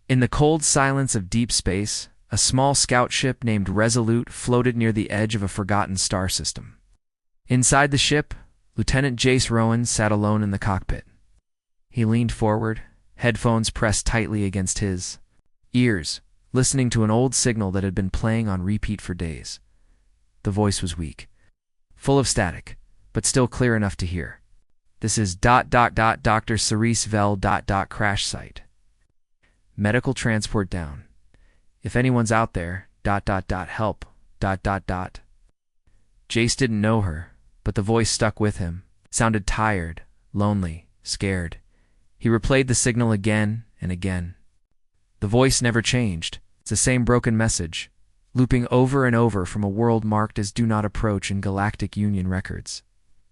In the cold silence of deep space, a small scout ship named Resolute floated near the edge of a forgotten star system. Inside the ship, Lieutenant Jace Rowan sat alone in the cockpit. He leaned forward, headphones pressed tightly against his ears, listening to an old signal that had been playing on repeat for days. The voice was weak, full of static, but still clear enough to hear. This is ... Dr. Cerise Vel ... crash site. Medical transport down. If anyone's out there ... help ... Jace didn't know her, but the voice stuck with him. It sounded tired, lonely, scared. He replayed the signal again and again. The voice never changed. It's the same broken message, looping over and over from a world marked as Do Not Approach in Galactic Union records.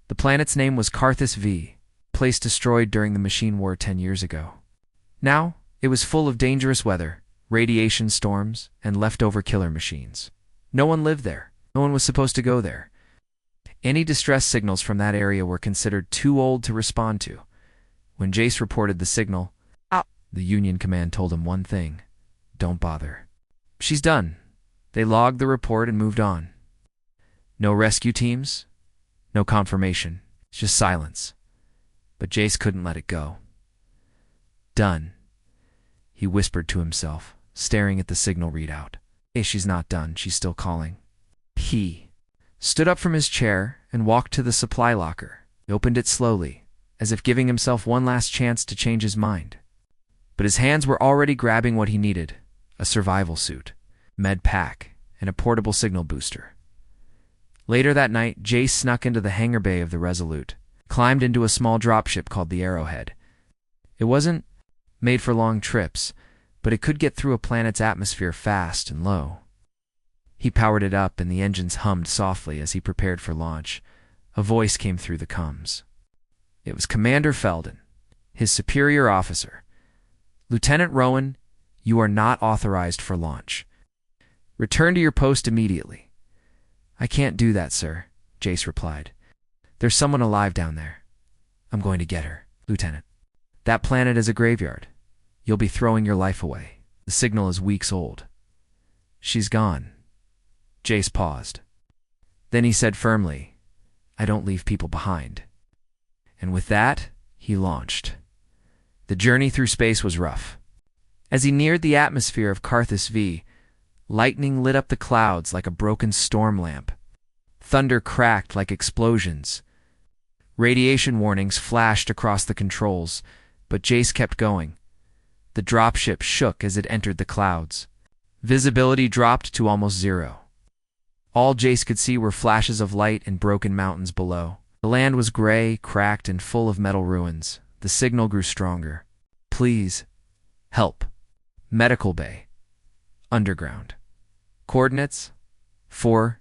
The planet's name was Carthus V, a place destroyed during the Machine War 10 years ago. Now, it was full of dangerous weather, radiation storms, and leftover killer machines. No one lived there. No one was supposed to go there. Any distress signals from that area were considered too old to respond to. When Jace reported the signal, the Union command told him one thing: don't bother. She's done. They logged the report and moved on. No rescue teams, no confirmation, just silence. But Jace couldn't let it go. Done, he whispered to himself, staring at the signal readout. Hey, she's not done. She's still calling. He stood up from his chair and walked to the supply locker. He opened it slowly, as if giving himself one last chance to change his mind. But his hands were already grabbing what he needed: a survival suit, med pack, and a portable signal booster. Later that night, Jace snuck into the hangar bay of the Resolute, climbed into a small dropship called the Arrowhead. It wasn't made for long trips, but it could get through a planet's atmosphere fast and low. He powered it up and the engines hummed softly as he prepared for launch. A voice came through the comms. It was Commander Felden, his superior officer. Lieutenant Rowan, you are not authorized for launch. Return to your post immediately. I can't do that, sir, Jace replied. There's someone alive down there. I'm going to get her, Lieutenant. That planet is a graveyard. You'll be throwing your life away. The signal is weeks old. She's gone. Jace paused. Then he said firmly, I don't leave people behind. And with that, he launched. The journey through space was rough. As he neared the atmosphere of Carthus V, lightning lit up the clouds like a broken storm lamp. Thunder cracked like explosions. Radiation warnings flashed across the controls, but Jace kept going. The dropship shook as it entered the clouds. Visibility dropped to almost zero. All Jace could see were flashes of light and broken mountains below. The land was gray, cracked, and full of metal ruins. The signal grew stronger. Please, help. Medical bay. Underground. Coordinates? 4-2.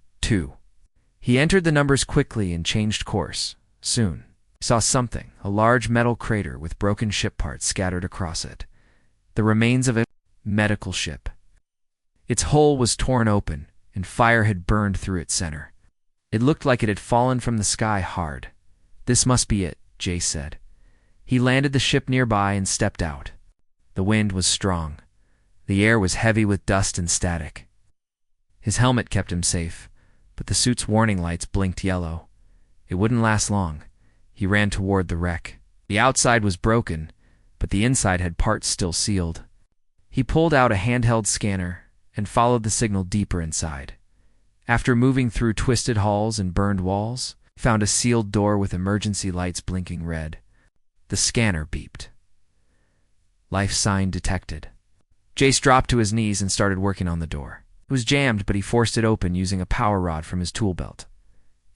He entered the numbers quickly and changed course. Soon, he saw something, a large metal crater with broken ship parts scattered across it. The remains of a medical ship. Its hull was torn open, and fire had burned through its center. It looked like it had fallen from the sky hard. This must be it, Jace said. He landed the ship nearby and stepped out. The wind was strong. The air was heavy with dust and static. His helmet kept him safe, but the suit's warning lights blinked yellow. It wouldn't last long. He ran toward the wreck. The outside was broken, but the inside had parts still sealed. He pulled out a handheld scanner and followed the signal deeper inside. After moving through twisted halls and burned walls, he found a sealed door with emergency lights blinking red. The scanner beeped. Life sign detected. Jace dropped to his knees and started working on the door. It was jammed, but he forced it open using a power rod from his tool belt.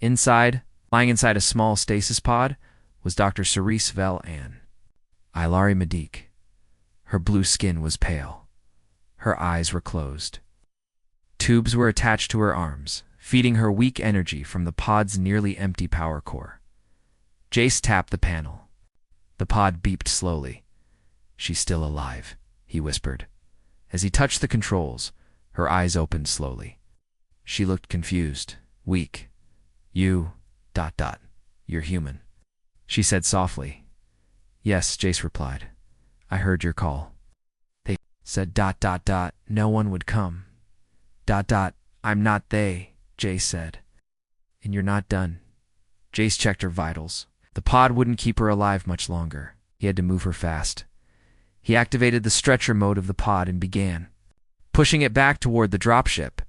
Inside, lying inside a small stasis pod, was Dr. Cerise Vel Ann. Ilari Medik. Her blue skin was pale. Her eyes were closed. Tubes were attached to her arms, feeding her weak energy from the pod's nearly empty power core. Jace tapped the panel. The pod beeped slowly. She's still alive, he whispered. As he touched the controls, her eyes opened slowly. She looked confused, weak. You're human, she said softly. Yes, Jace replied. I heard your call. said ... No one would come. ... I'm not they, Jace said. And you're not done. Jace checked her vitals. The pod wouldn't keep her alive much longer. He had to move her fast. He activated the stretcher mode of the pod and began pushing it back toward the dropship.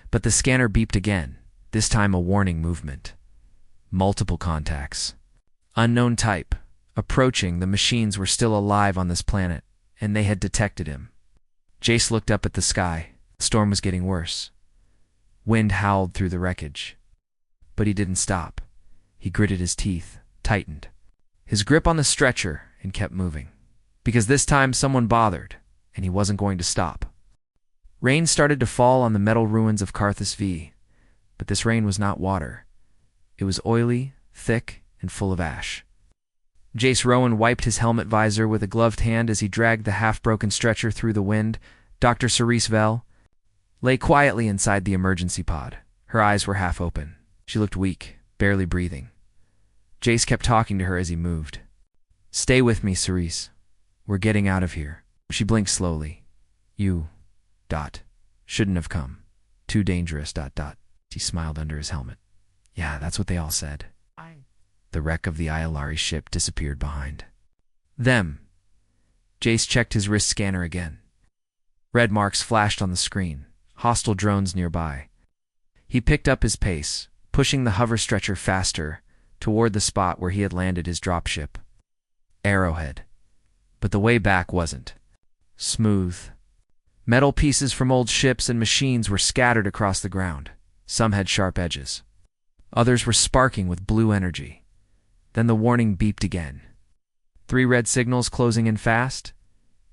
But the scanner beeped again, this time a warning movement. Multiple contacts. Unknown type. Approaching, the machines were still alive on this planet, and they had detected him. Jace looked up at the sky. The storm was getting worse. Wind howled through the wreckage. But he didn't stop. He gritted his teeth, tightened his grip on the stretcher, and kept moving. Because this time someone bothered, and he wasn't going to stop. Rain started to fall on the metal ruins of Carthus V, but this rain was not water. It was oily, thick, and full of ash. Jace Rowan wiped his helmet visor with a gloved hand as he dragged the half-broken stretcher through the wind. Dr. Cerise Vell lay quietly inside the emergency pod. Her eyes were half open. She looked weak, barely breathing. Jace kept talking to her as he moved. Stay with me, Cerise. We're getting out of here. She blinked slowly. You... shouldn't have come. Too dangerous... He smiled under his helmet. Yeah, that's what they all said. The wreck of the Iolari ship disappeared behind them. Jace checked his wrist scanner again. Red marks flashed on the screen. Hostile drones nearby. He picked up his pace, pushing the hover stretcher faster toward the spot where he had landed his dropship. Arrowhead. But the way back wasn't smooth. Metal pieces from old ships and machines were scattered across the ground. Some had sharp edges. Others were sparking with blue energy. Then the warning beeped again. 3 red signals closing in fast.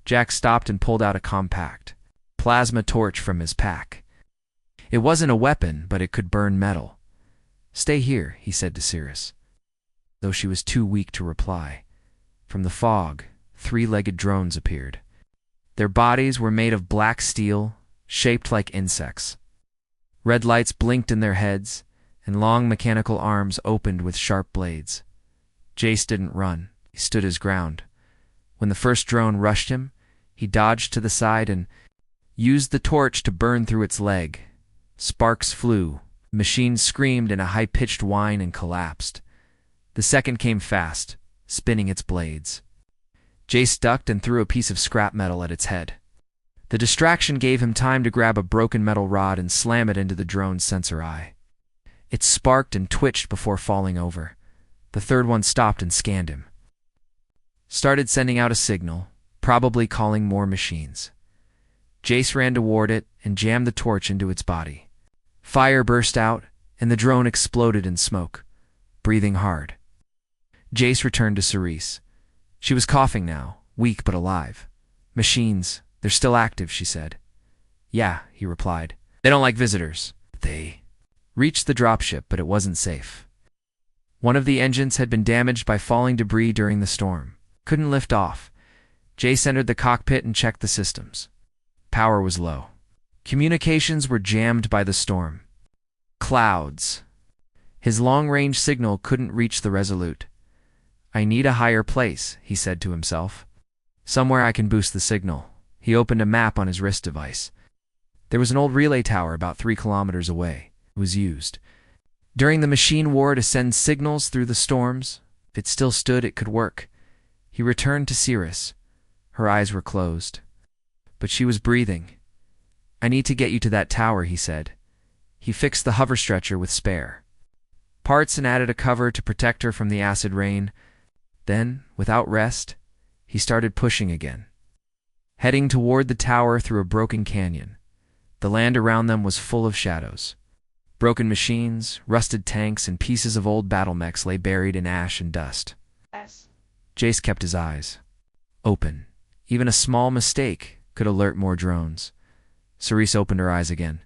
Jack stopped and pulled out a compact plasma torch from his pack. It wasn't a weapon, but it could burn metal. Stay here, he said to Cirrus, though she was too weak to reply. From the fog, 3-legged drones appeared. Their bodies were made of black steel, shaped like insects. Red lights blinked in their heads, and long mechanical arms opened with sharp blades. Jace didn't run. He stood his ground. When the first drone rushed him, he dodged to the side and used the torch to burn through its leg. Sparks flew. The machine screamed in a high-pitched whine and collapsed. The second came fast, spinning its blades. Jace ducked and threw a piece of scrap metal at its head. The distraction gave him time to grab a broken metal rod and slam it into the drone's sensor eye. It sparked and twitched before falling over. The third one stopped and scanned him. Started sending out a signal, probably calling more machines. Jace ran toward it and jammed the torch into its body. Fire burst out, and the drone exploded in smoke, breathing hard. Jace returned to Cerise. She was coughing now, weak but alive. Machines, they're still active, she said. Yeah, he replied. They don't like visitors. They reached the dropship, but it wasn't safe. One of the engines had been damaged by falling debris during the storm. Couldn't lift off. Jace entered the cockpit and checked the systems. Power was low. Communications were jammed by the storm. Clouds. His long-range signal couldn't reach the Resolute. I need a higher place, he said to himself. Somewhere I can boost the signal. He opened a map on his wrist device. There was an old relay tower about 3 kilometers away. It was used during the machine war to send signals through the storms. If it still stood, it could work. He returned to Cirrus. Her eyes were closed, but she was breathing. I need to get you to that tower, he said. He fixed the hover stretcher with spare parts and added a cover to protect her from the acid rain. Then, without rest, he started pushing again, heading toward the tower through a broken canyon. The land around them was full of shadows. Broken machines, rusted tanks, and pieces of old battle mechs lay buried in ash and dust. Jace kept his eyes open. Even a small mistake could alert more drones. Cerise opened her eyes again.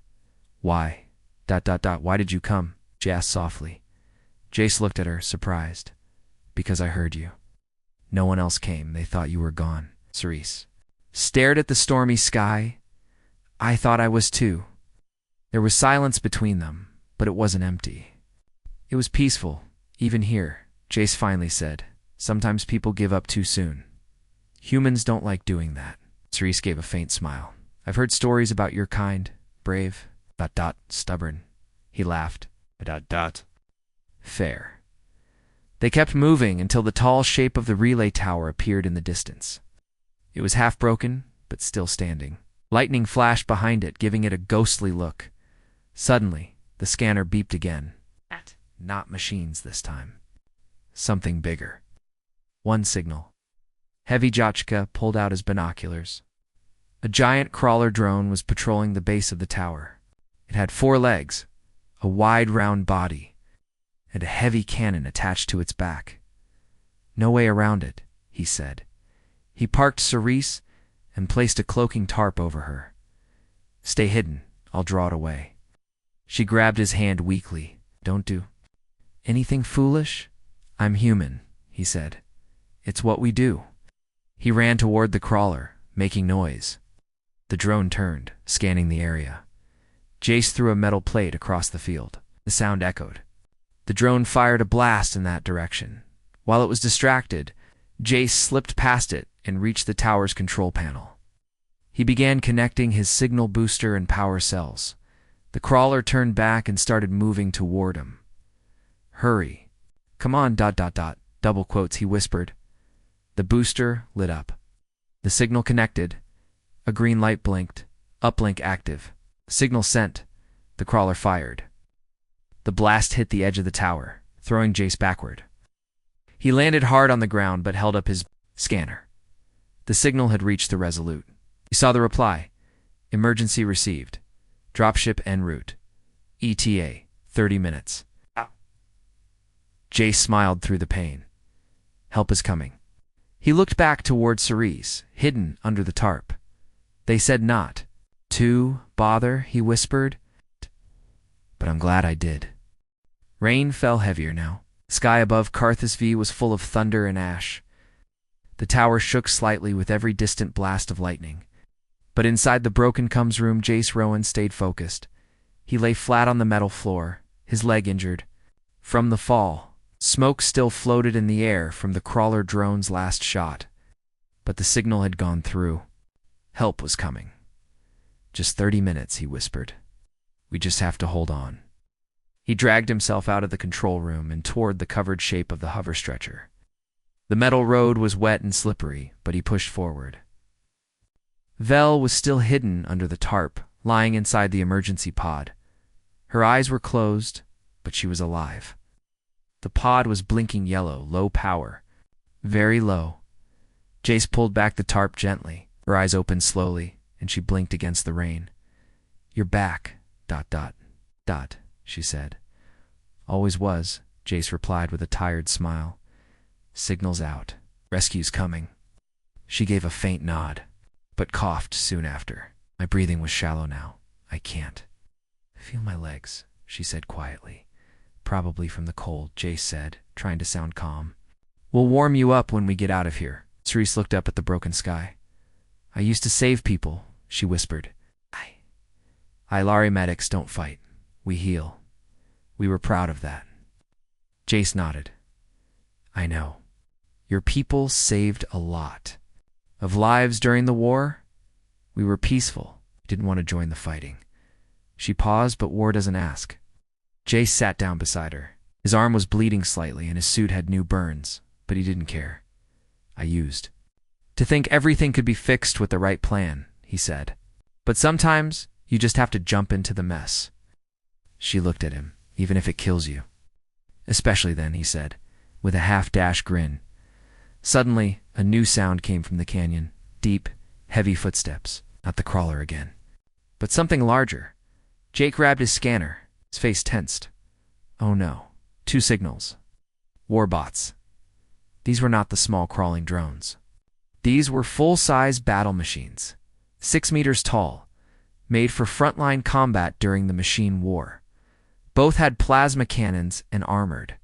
Why? Why did you come? She asked softly. Jace looked at her, surprised. Because I heard you. No one else came. They thought you were gone. Cerise stared at the stormy sky. I thought I was too. There was silence between them, but it wasn't empty. It was peaceful, even here, Jace finally said. Sometimes people give up too soon. Humans don't like doing that. Cerise gave a faint smile. I've heard stories about your kind. Brave. ... Stubborn. He laughed. ... Fair. They kept moving until the tall shape of the relay tower appeared in the distance. It was half broken, but still standing. Lightning flashed behind it, giving it a ghostly look. Suddenly, the scanner beeped again. Not machines this time. Something bigger. One signal. Heavy Jachka pulled out his binoculars. A giant crawler drone was patrolling the base of the tower. It had 4 legs, a wide round body, and a heavy cannon attached to its back. No way around it, he said. He parked Cerise and placed a cloaking tarp over her. Stay hidden, I'll draw it away. She grabbed his hand weakly. Don't do anything foolish? I'm human, he said. It's what we do. He ran toward the crawler, making noise. The drone turned, scanning the area. Jace threw a metal plate across the field. The sound echoed. The drone fired a blast in that direction. While it was distracted, Jace slipped past it and reached the tower's control panel. He began connecting his signal booster and power cells. The crawler turned back and started moving toward him. Hurry. Come on, ... double quotes, he whispered. The booster lit up. The signal connected. A green light blinked. Uplink active. Signal sent. The crawler fired. The blast hit the edge of the tower, throwing Jace backward. He landed hard on the ground but held up his scanner. The signal had reached the Resolute. He saw the reply. Emergency received. Dropship en route. ETA, 30 minutes. Ow. Jace smiled through the pain. Help is coming. He looked back toward Cerise, hidden under the tarp. They said not to bother, he whispered. But I'm glad I did. Rain fell heavier now. Sky above Karthus V was full of thunder and ash. The tower shook slightly with every distant blast of lightning. But inside the broken comms room, Jace Rowan stayed focused. He lay flat on the metal floor, his leg injured. From the fall, smoke still floated in the air from the crawler drone's last shot. But the signal had gone through. Help was coming. Just 30 minutes, he whispered. We just have to hold on. He dragged himself out of the control room and toward the covered shape of the hover stretcher. The metal road was wet and slippery, but he pushed forward. Vel was still hidden under the tarp, lying inside the emergency pod. Her eyes were closed, but she was alive. The pod was blinking yellow, low power. Very low. Jace pulled back the tarp gently. Her eyes opened slowly, and she blinked against the rain. You're back, ... she said. Always was, Jace replied with a tired smile. Signal's out. Rescue's coming. She gave a faint nod, but coughed soon after. My breathing was shallow now. I can't. Feel my legs, she said quietly. Probably from the cold, Jace said, trying to sound calm. We'll warm you up when we get out of here. Cerise looked up at the broken sky. I used to save people, she whispered. Ilari medics don't fight. We heal. We were proud of that. Jace nodded. I know. Your people saved a lot. Of lives during the war, we were peaceful. Didn't want to join the fighting. She paused, but war doesn't ask. Jace sat down beside her. His arm was bleeding slightly and his suit had new burns, but he didn't care. I used. To think everything could be fixed with the right plan, he said. But sometimes you just have to jump into the mess. She looked at him, even if it kills you. Especially then, he said, with a half-dash grin. Suddenly, a new sound came from the canyon. Deep, heavy footsteps. Not the crawler again. But something larger. Jake grabbed his scanner. His face tensed. Oh no. 2 signals. Warbots. These were not the small crawling drones. These were full-size battle machines. 6 meters tall. Made for frontline combat during the machine war. Both had plasma cannons and armored.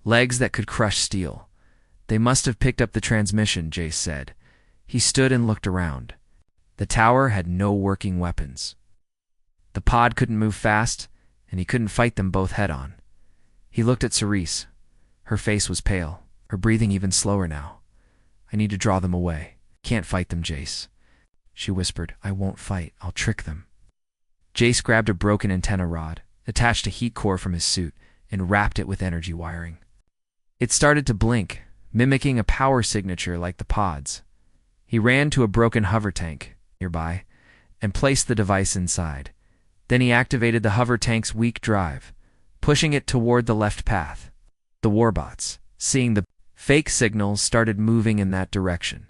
Legs that could crush steel. They must have picked up the transmission, Jace said. He stood and looked around. The tower had no working weapons. The pod couldn't move fast, and he couldn't fight them both head-on. He looked at Cerise. Her face was pale, her breathing even slower now. I need to draw them away. Can't fight them, Jace. she whispered. I won't fight. I'll trick them. Jace grabbed a broken antenna rod, attached a heat core from his suit, and wrapped it with energy wiring. It started to blink, mimicking a power signature like the pods. He ran to a broken hover tank nearby and placed the device inside. Then he activated the hover tank's weak drive, pushing it toward the left path. The warbots, seeing the fake signals, started moving in that direction.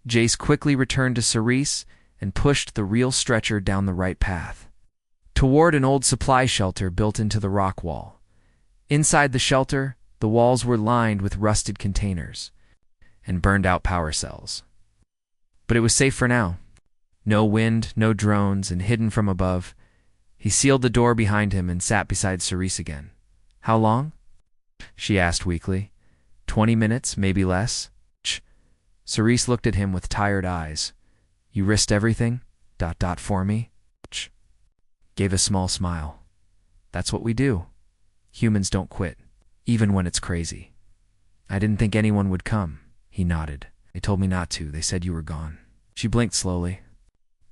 Jace quickly returned to Cerise and pushed the real stretcher down the right path, toward an old supply shelter built into the rock wall. Inside the shelter, the walls were lined with rusted containers and burned-out power cells. But it was safe for now. No wind, no drones, and hidden from above. He sealed the door behind him and sat beside Cerise again. How long? She asked weakly. 20 minutes, maybe less. Cerise looked at him with tired eyes. You risked everything? ... for me? Gave a small smile. That's what we do. Humans don't quit, even when it's crazy. I didn't think anyone would come. He nodded. They told me not to. They said you were gone. She blinked slowly.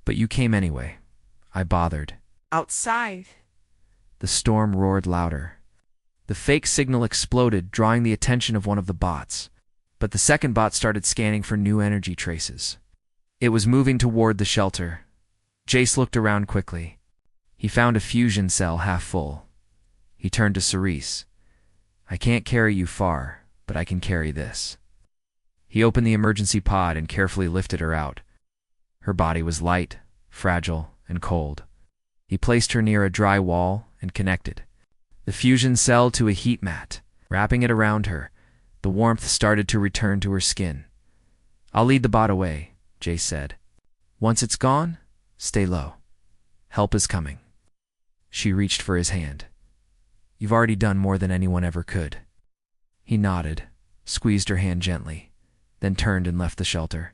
But you came anyway. I bothered. Outside. The storm roared louder. The fake signal exploded, drawing the attention of one of the bots. But the second bot started scanning for new energy traces. It was moving toward the shelter. Jace looked around quickly. He found a fusion cell half full. He turned to Cerise. I can't carry you far, but I can carry this. He opened the emergency pod and carefully lifted her out. Her body was light, fragile, and cold. He placed her near a dry wall and connected the fusion cell to a heat mat. Wrapping it around her, the warmth started to return to her skin. I'll lead the bot away, Jace said. Once it's gone, stay low. Help is coming. She reached for his hand. You've already done more than anyone ever could. He nodded, squeezed her hand gently, then turned and left the shelter.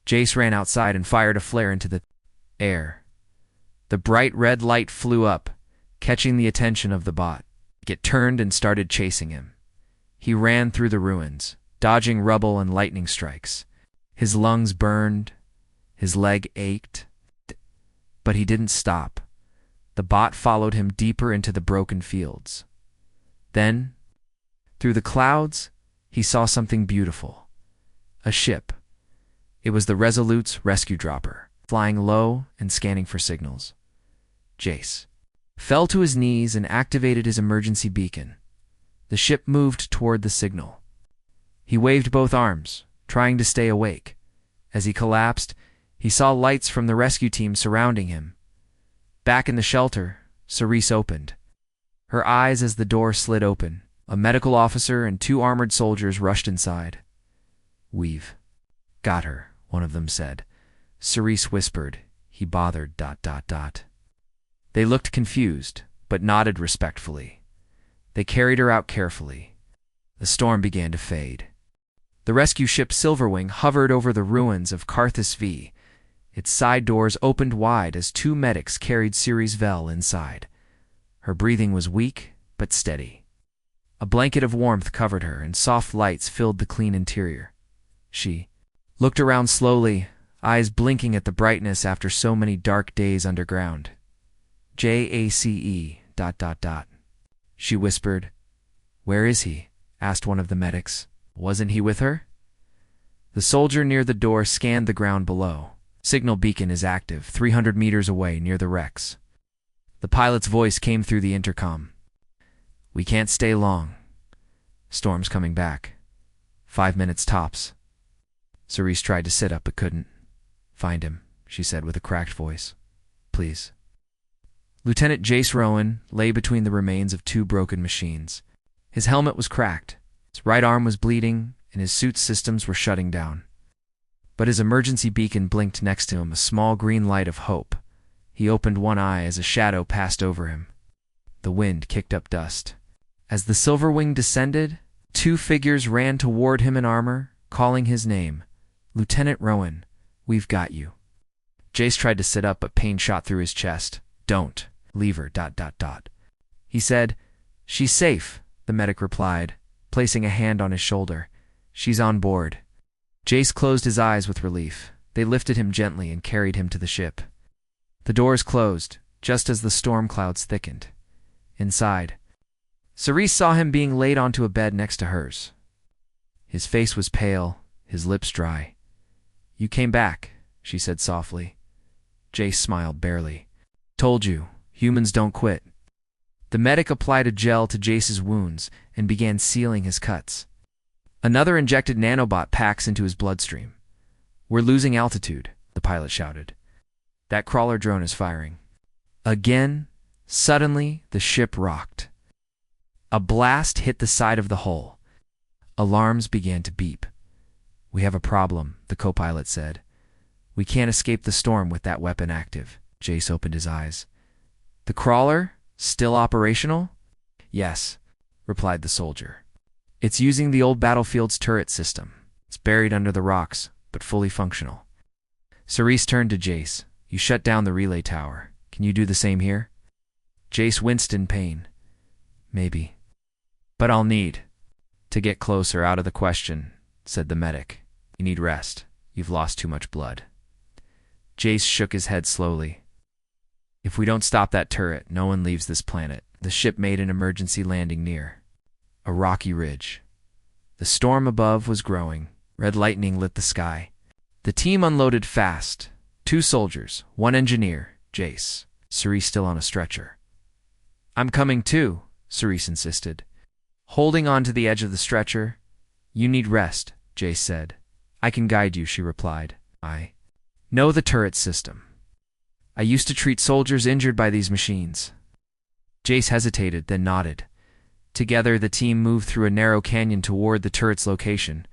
Jace ran outside and fired a flare into the air. The bright red light flew up, catching the attention of the bot. It turned and started chasing him. He ran through the ruins, dodging rubble and lightning strikes. His lungs burned, his leg ached, but he didn't stop. The bot followed him deeper into the broken fields. Then, through the clouds, he saw something beautiful. A ship. It was the Resolute's rescue dropper, flying low and scanning for signals. Jace fell to his knees and activated his emergency beacon. The ship moved toward the signal. He waved both arms, trying to stay awake. As he collapsed, he saw lights from the rescue team surrounding him. Back in the shelter, Cerise opened her eyes as the door slid open. A medical officer and 2 armored soldiers rushed inside. We've got her, one of them said. Cerise whispered. He bothered ... They looked confused, but nodded respectfully. They carried her out carefully. The storm began to fade. The rescue ship Silverwing hovered over the ruins of Carthus V. Its side doors opened wide as 2 medics carried Ceres Vell inside. Her breathing was weak, but steady. A blanket of warmth covered her, and soft lights filled the clean interior. She looked around slowly, eyes blinking at the brightness after so many dark days underground. JACE ... She whispered. Where is he? Asked one of the medics. Wasn't he with her? The soldier near the door scanned the ground below. Signal beacon is active, 300 meters away near the wrecks. The pilot's voice came through the intercom. We can't stay long. Storm's coming back. 5 minutes tops. Cerise tried to sit up but couldn't. Find him, she said with a cracked voice. Please. Lieutenant Jace Rowan lay between the remains of 2 broken machines. His helmet was cracked, his right arm was bleeding, and his suit's systems were shutting down. But his emergency beacon blinked next to him, a small green light of hope. He opened one eye as a shadow passed over him. The wind kicked up dust. As the Silverwing descended, 2 figures ran toward him in armor, calling his name. Lieutenant Rowan, we've got you. Jace tried to sit up, but pain shot through his chest. Don't. Leave her... He said. She's safe, the medic replied, placing a hand on his shoulder. She's on board. Jace closed his eyes with relief. They lifted him gently and carried him to the ship. The doors closed, just as the storm clouds thickened. Inside, Cerise saw him being laid onto a bed next to hers. His face was pale, his lips dry. "You came back," she said softly. Jace smiled barely. "Told you, humans don't quit." The medic applied a gel to Jace's wounds and began sealing his cuts. Another injected nanobot packs into his bloodstream. "We're losing altitude," the pilot shouted. "That crawler drone is firing." Again, suddenly, the ship rocked. A blast hit the side of the hull. Alarms began to beep. "We have a problem," the co-pilot said. "We can't escape the storm with that weapon active." Jace opened his eyes. "The crawler? Still operational?" "Yes," replied the soldier. "It's using the old battlefield's turret system. It's buried under the rocks, but fully functional." Cerise turned to Jace. "You shut down the relay tower. Can you do the same here?" Jace winced in pain. "Maybe. But I'll need to get closer out of the question," said the medic. "You need rest. You've lost too much blood." Jace shook his head slowly. "If we don't stop that turret, no one leaves this planet." The ship made an emergency landing near a rocky ridge. The storm above was growing. Red lightning lit the sky. The team unloaded fast. 2 soldiers, 1 engineer, Jace. Cerise still on a stretcher. "I'm coming too," Cerise insisted. Holding on to the edge of the stretcher. "You need rest," Jace said. "I can guide you," she replied. "I know the turret system. I used to treat soldiers injured by these machines." Jace hesitated, then nodded. Together, the team moved through a narrow canyon toward the turret's location.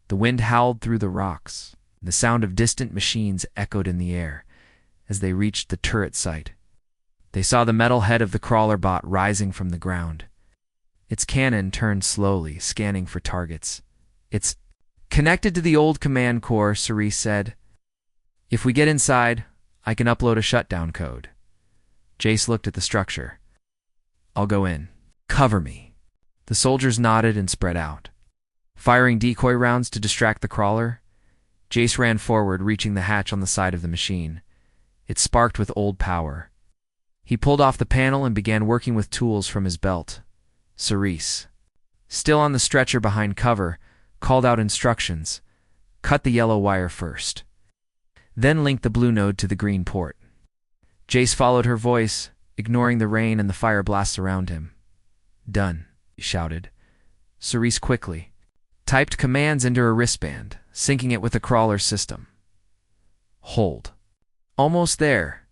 The wind howled through the rocks. The sound of distant machines echoed in the air. As they reached the turret site, they saw the metal head of the crawler bot rising from the ground. Its cannon turned slowly, scanning for targets. "It's connected to the old command core," Cerise said. "If we get inside, I can upload a shutdown code." Jace looked at the structure. "I'll go in. Cover me." The soldiers nodded and spread out. Firing decoy rounds to distract the crawler, Jace ran forward, reaching the hatch on the side of the machine. It sparked with old power. He pulled off the panel and began working with tools from his belt. Cerise, still on the stretcher behind cover, called out instructions. "Cut the yellow wire first. Then link the blue node to the green port." Jace followed her voice, ignoring the rain and the fire blasts around him. "Done," he shouted. Cerise quickly typed commands into her wristband, syncing it with the crawler's system. "Hold. Almost there. ...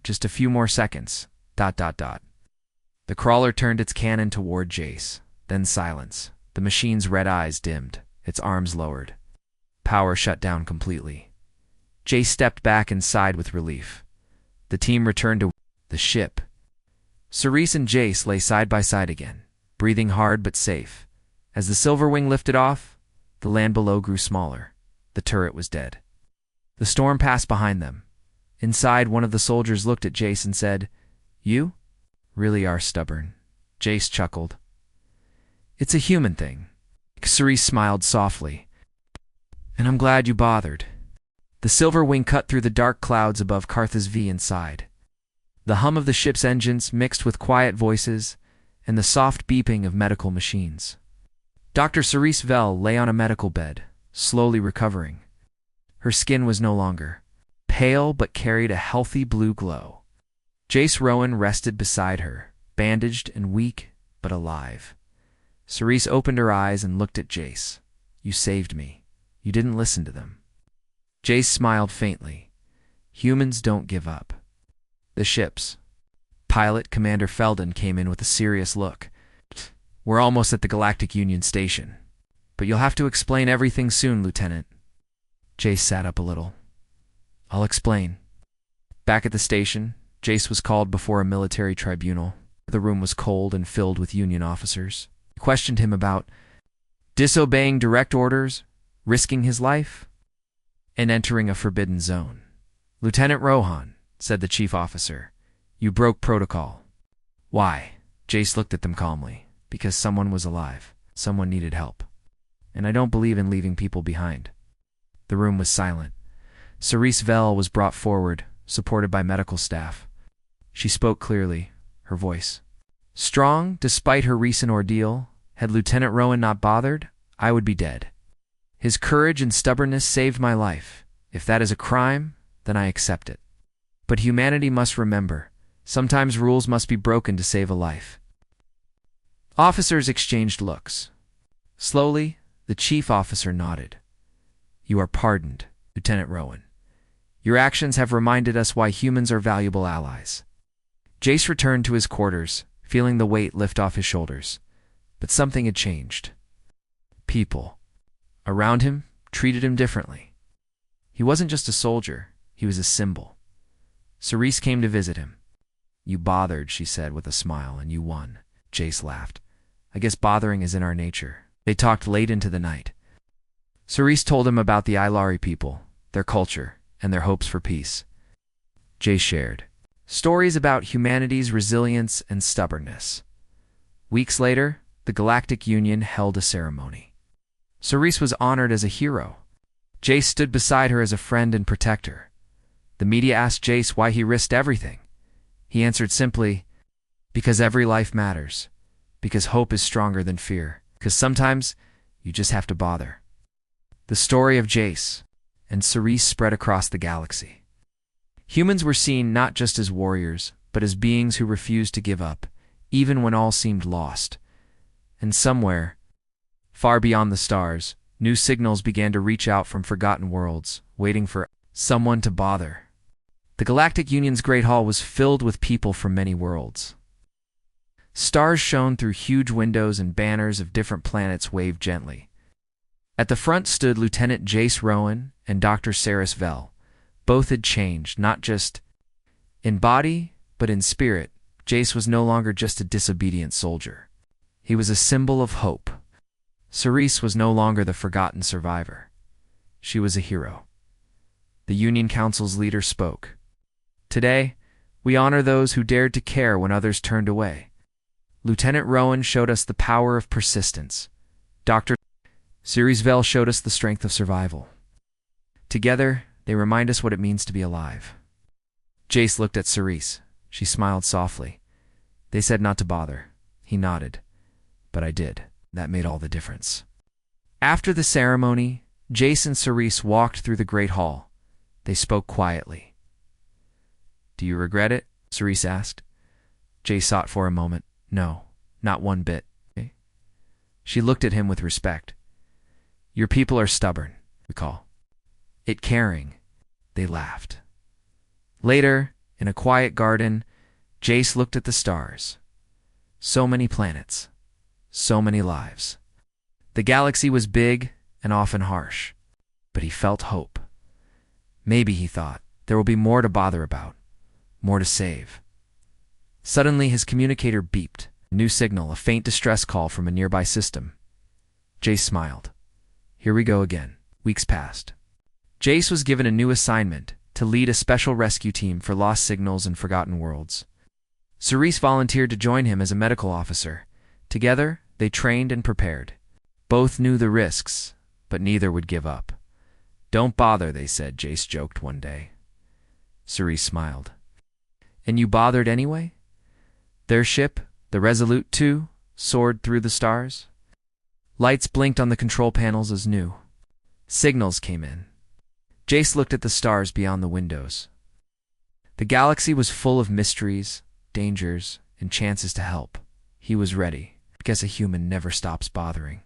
Just a few more seconds. ... The crawler turned its cannon toward Jace. Then silence. The machine's red eyes dimmed, its arms lowered. Power shut down completely. Jace stepped back and sighed with relief. The team returned to the ship. Cerise and Jace lay side by side again, breathing hard but safe. As the silver wing lifted off, the land below grew smaller. The turret was dead. The storm passed behind them. Inside, one of the soldiers looked at Jace and said, "You really are stubborn." Jace chuckled. "It's a human thing." Cerise smiled softly. "And I'm glad you bothered." The silver wing cut through the dark clouds above Carthus V inside. The hum of the ship's engines mixed with quiet voices and the soft beeping of medical machines. Dr. Cerise Vell lay on a medical bed, slowly recovering. Her skin was no longer pale but carried a healthy blue glow. Jace Rowan rested beside her, bandaged and weak but alive. Cerise opened her eyes and looked at Jace. "You saved me. You didn't listen to them." Jace smiled faintly. "Humans don't give up." The ship's pilot, Commander Felden, came in with a serious look. "We're almost at the Galactic Union station. But you'll have to explain everything soon, Lieutenant." Jace sat up a little. "I'll explain." Back at the station, Jace was called before a military tribunal. The room was cold and filled with Union officers. They questioned him about disobeying direct orders, risking his life, and entering a forbidden zone. "Lieutenant Rohan," said the chief officer, "you broke protocol." "Why?" Jace looked at them calmly. "Because someone was alive. Someone needed help. And I don't believe in leaving people behind." The room was silent. Cerise Vell was brought forward, supported by medical staff. She spoke clearly, her voice strong despite her recent ordeal. Had Lieutenant Rowan not bothered, I would be dead. His courage and stubbornness saved my life. If that is a crime, then I accept it. But humanity must remember, sometimes rules must be broken to save a life. Officers exchanged looks. Slowly, the chief officer nodded. You are pardoned, Lieutenant Rowan. Your actions have reminded us why humans are valuable allies. Jace returned to his quarters, feeling the weight lift off his shoulders. But something had changed. People around him treated him differently. He wasn't just a soldier, he was a symbol. Cerise came to visit him. You bothered, she said with a smile, and you won. Jace laughed. I guess bothering is in our nature. They talked late into the night. Cerise told him about the Ilari people, their culture, and their hopes for peace. Jace shared stories about humanity's resilience and stubbornness. Weeks later, the Galactic Union held a ceremony. Cerise was honored as a hero. Jace stood beside her as a friend and protector. The media asked Jace why he risked everything. He answered simply, because every life matters. Because hope is stronger than fear. Because sometimes you just have to bother. The story of Jace and Cerise spread across the galaxy. Humans were seen not just as warriors, but as beings who refused to give up, even when all seemed lost. And somewhere, far beyond the stars, new signals began to reach out from forgotten worlds, waiting for someone to bother. The Galactic Union's Great Hall was filled with people from many worlds. Stars shone through huge windows and banners of different planets waved gently. At the front stood Lieutenant Jace Rowan and Dr. Cerise Vell. Both had changed, not just in body, but in spirit. Jace was no longer just a disobedient soldier. He was a symbol of hope. Cerise was no longer the forgotten survivor. She was a hero. The Union Council's leader spoke. Today, we honor those who dared to care when others turned away. Lieutenant Rowan showed us the power of persistence. Dr. Cerise Vell showed us the strength of survival. Together, they remind us what it means to be alive. Jace looked at Cerise. She smiled softly. They said not to bother. He nodded. But I did. That made all the difference. After the ceremony, Jace and Cerise walked through the Great Hall. They spoke quietly. Do you regret it? Cerise asked. Jace thought for a moment. No, not one bit. She looked at him with respect. Your people are stubborn, recall. It caring. They laughed. Later, in a quiet garden, Jace looked at the stars. So many planets. So many lives. The galaxy was big and often harsh, but he felt hope. Maybe, he thought, there will be more to bother about, more to save. Suddenly, his communicator beeped. A new signal, a faint distress call from a nearby system. Jace smiled. Here we go again. Weeks passed. Jace was given a new assignment, to lead a special rescue team for lost signals and forgotten worlds. Cerise volunteered to join him as a medical officer. Together, they trained and prepared. Both knew the risks, but neither would give up. Don't bother, they said, Jace joked one day. Cerise smiled. And you bothered anyway? Their ship, the Resolute 2, soared through the stars. Lights blinked on the control panels as new. Signals came in. Jace looked at the stars beyond the windows. The galaxy was full of mysteries, dangers, and chances to help. He was ready. I guess a human never stops bothering.